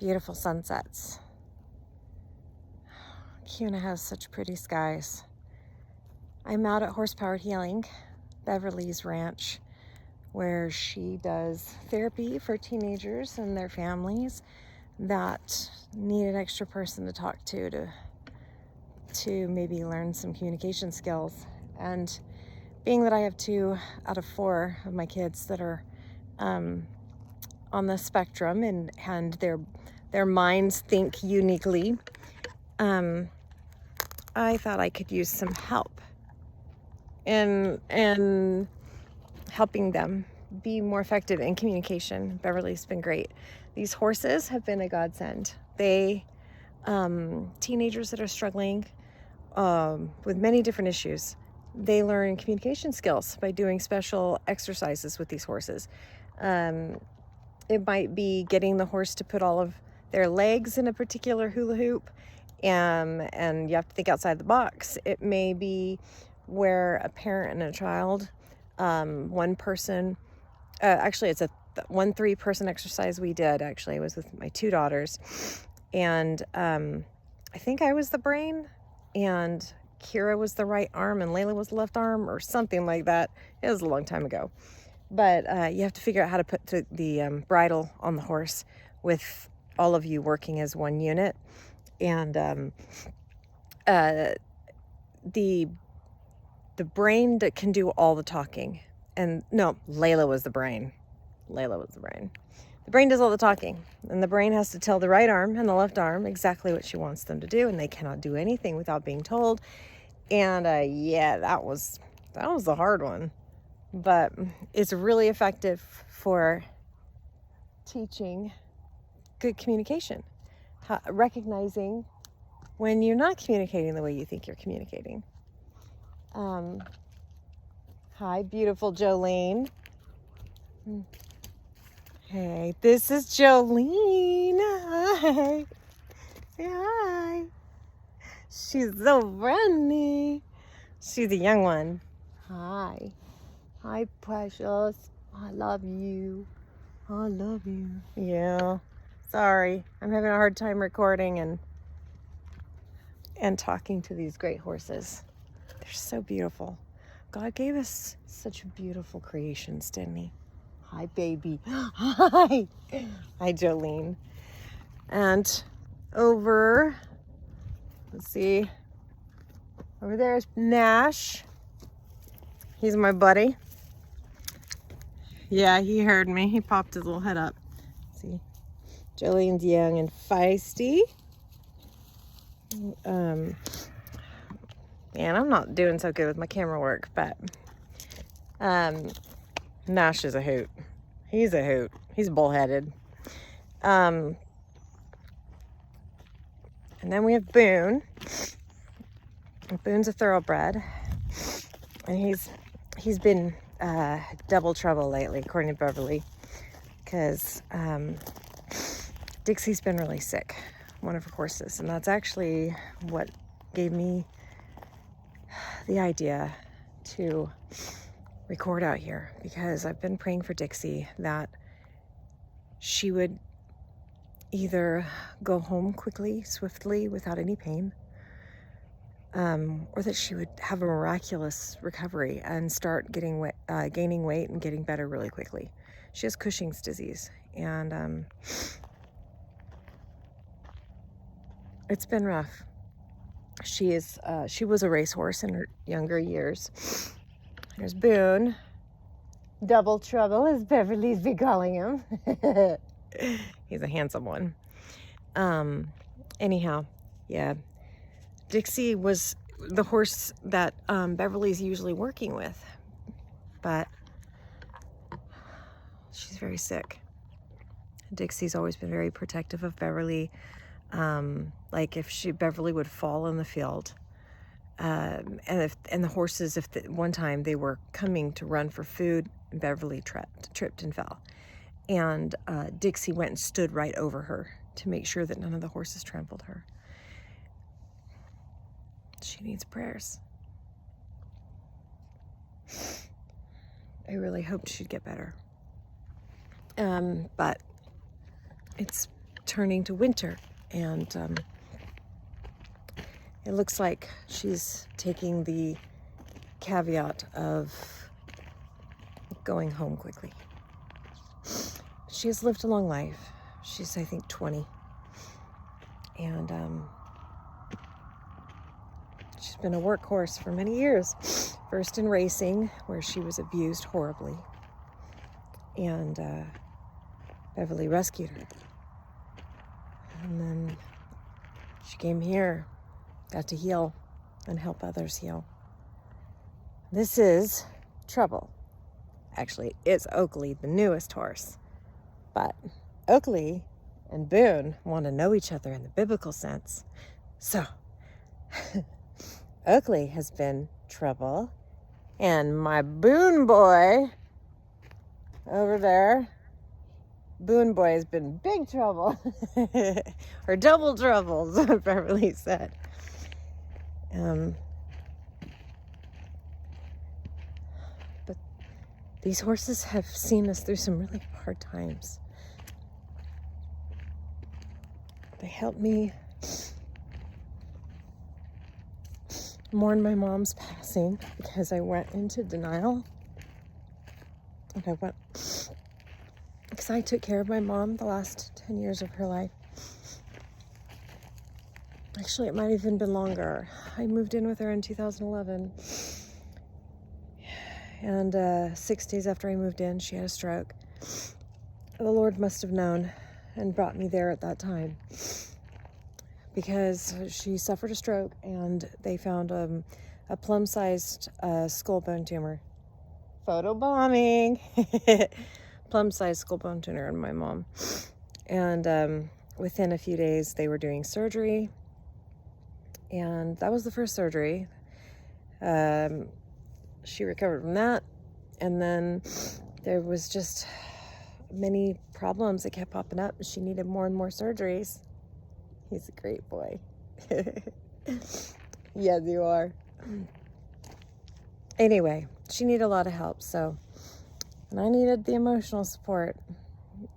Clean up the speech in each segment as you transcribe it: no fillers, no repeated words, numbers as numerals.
beautiful sunsets. Kuna has such pretty skies. I'm out at Horsepower Healing, Beverly's ranch, where she does therapy for teenagers and their families that need an extra person to talk to maybe learn some communication skills. And being that I have 2 out of 4 of my kids that are on the spectrum and their minds think uniquely, I thought I could use some help in helping them be more effective in communication. Beverly's been great. These horses have been a godsend. They teenagers that are struggling with many different issues, they learn communication skills by doing special exercises with these horses. It might be getting the horse to put all of their legs in a particular hula hoop, and you have to think outside the box. It may be where a parent and a child, one person, actually it's a 1-3-person exercise we did. Actually, it was with my 2 daughters, and I think I was the brain, and Kira was the right arm, and Layla was the left arm, or something like that. It was a long time ago. But you have to figure out how to put the bridle on the horse with all of you working as one unit. And the brain that can do all the talking. And no, Layla was the brain. The brain does all the talking, and the brain has to tell the right arm and the left arm exactly what she wants them to do, and they cannot do anything without being told. And yeah, that was the hard one, but it's really effective for teaching good communication, recognizing when you're not communicating the way you think you're communicating. Hi, beautiful Jolene. Hey, this is Jolene. Hi. Say hi. She's so friendly. She's a young one. Hi. Hi, precious. I love you. I love you. Yeah. Sorry. I'm having a hard time recording and talking to these great horses. They're so beautiful. God gave us such beautiful creations, didn't he? Hi, baby. Hi. Hi, Jolene. And over, let's see, over there is Nash. He's my buddy. Yeah, he heard me. He popped his little head up. See, Jolene's young and feisty. And I'm not doing so good with my camera work, but Nash is a hoot. He's a hoot. He's bullheaded. And then we have Boone. Boone's a thoroughbred, and he's been double trouble lately, according to Beverly, because Dixie's been really sick, one of her horses, and that's actually what gave me the idea to record out here, because I've been praying for Dixie that she would either go home quickly, swiftly, without any pain, or that she would have a miraculous recovery and start gaining weight and getting better really quickly. She has Cushing's disease, and it's been rough. She was a racehorse in her younger years. There's Boone. Double trouble, as Beverly's been calling him. He's a handsome one. Anyhow, yeah. Dixie was the horse that Beverly's usually working with, but she's very sick. Dixie's always been very protective of Beverly. Like if Beverly would fall in the field, and the horses, one time they were coming to run for food, Beverly tripped and fell, and Dixie went and stood right over her to make sure that none of the horses trampled her. She needs prayers. I really hoped she'd get better. But it's turning to winter, and it looks like she's taking the caveat of going home quickly. She has lived a long life. She's, I think, 20. And she's been a workhorse for many years. First in racing, where she was abused horribly. And Beverly rescued her. And then she came here, got to heal and help others heal. This is Trouble. Actually, it's Oakley, the newest horse. But Oakley and Boone want to know each other in the biblical sense. So, Oakley has been Trouble, and my Boone boy over there, Boone boy has been Big Trouble, or Double Trouble, is what Beverly said. But these horses have seen us through some really hard times. They helped me mourn my mom's passing because I went into denial. And I went, because I took care of my mom the last 10 years of her life. Actually, it might have even been longer. I moved in with her in 2011. And 6 days after I moved in, she had a stroke. The Lord must have known and brought me there at that time, because she suffered a stroke and they found a plum-sized skull bone tumor. Photo bombing. Plum-sized skull bone tumor in my mom. And within a few days, they were doing surgery. And that was the first surgery. She recovered from that. And then there was just many problems that kept popping up. She needed more and more surgeries. He's a great boy. Yes, you are. Anyway, she needed a lot of help, and I needed the emotional support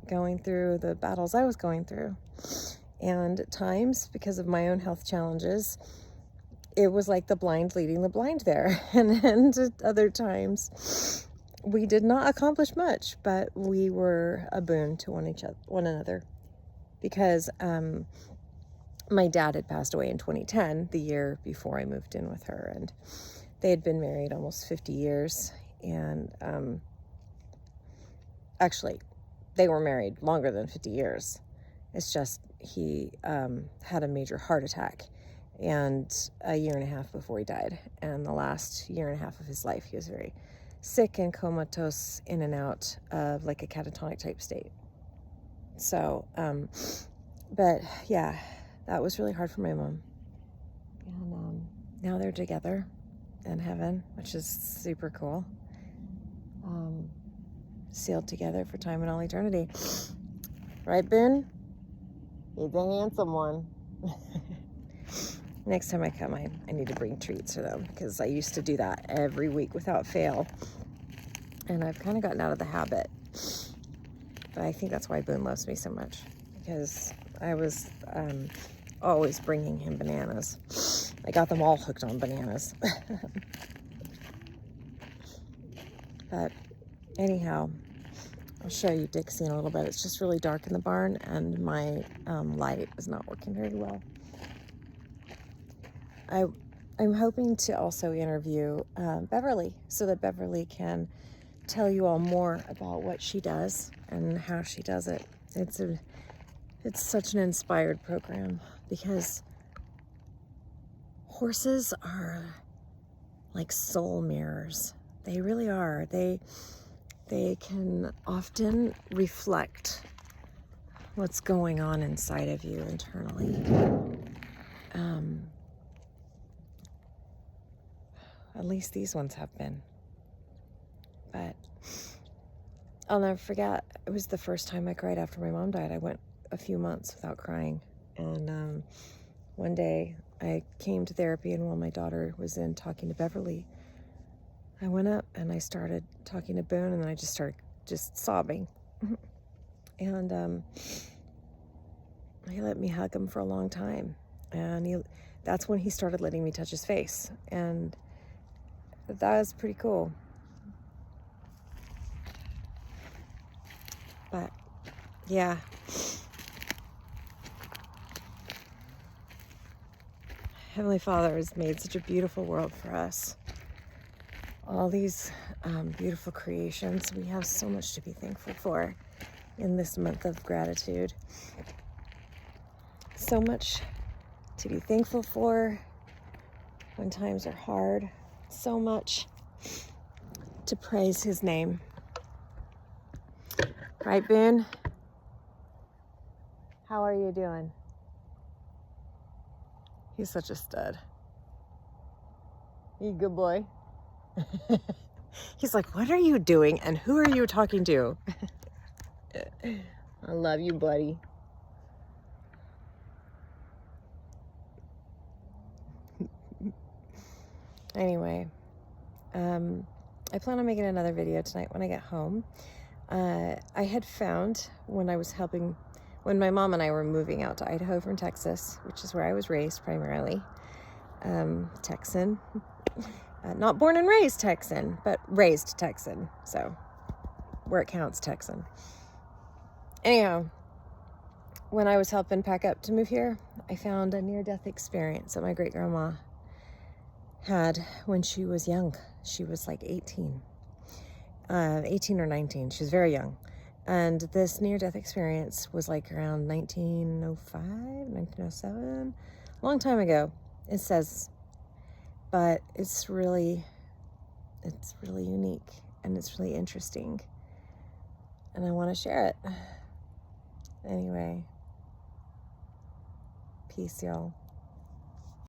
going through the battles I was going through. And at times, because of my own health challenges, it was like the blind leading the blind there. And at other times, we did not accomplish much, but we were a boon to one another. Because my dad had passed away in 2010, the year before I moved in with her, and they had been married almost 50 years. And actually, they were married longer than 50 years. It's just he had a major heart attack, and a year and a half before he died. And the last year and a half of his life, he was very sick and comatose, in and out of like a catatonic type state. So, but yeah, that was really hard for my mom. And now they're together in heaven, which is super cool. Sealed together for time and all eternity. Right, Ben? He's a handsome one. Next time I come, I need to bring treats for them, because I used to do that every week without fail. And I've kind of gotten out of the habit. But I think that's why Boone loves me so much, because I was always bringing him bananas. I got them all hooked on bananas. But anyhow, I'll show you Dixie in a little bit. It's just really dark in the barn, and my light is not working very well. I'm hoping to also interview Beverly, so that Beverly can tell you all more about what she does and how she does it. It's such an inspired program, because horses are like soul mirrors. They really are. They can often reflect what's going on inside of you internally. At least these ones have been. But I'll never forget, it was the first time I cried after my mom died. I went a few months without crying. And one day I came to therapy, and while my daughter was in talking to Beverly, I went up and I started talking to Boone, and then I just started sobbing. And he let me hug him for a long time. And that's when he started letting me touch his face. And that was pretty cool. But yeah. Heavenly Father has made such a beautiful world for us. All these beautiful creations. We have so much to be thankful for in this month of gratitude. So much to be thankful for when times are hard. So much to praise his name. Right, Boone? How are you doing? He's such a stud. You good boy? He's like, what are you doing and who are you talking to? I love you, buddy. Anyway, I plan on making another video tonight when I get home. I had found when my mom and I were moving out to Idaho from Texas, which is where I was raised primarily, Texan. Not born and raised Texan, but raised Texan. So, where it counts, Texan. Anyhow, when I was helping pack up to move here, I found a near-death experience that my great-grandma had when she was young. She was like 18 or 19. She was very young. And this near-death experience was like around 1905, 1907, long time ago, it says. But it's really unique and it's really interesting. And I want to share it. Anyway, peace, y'all.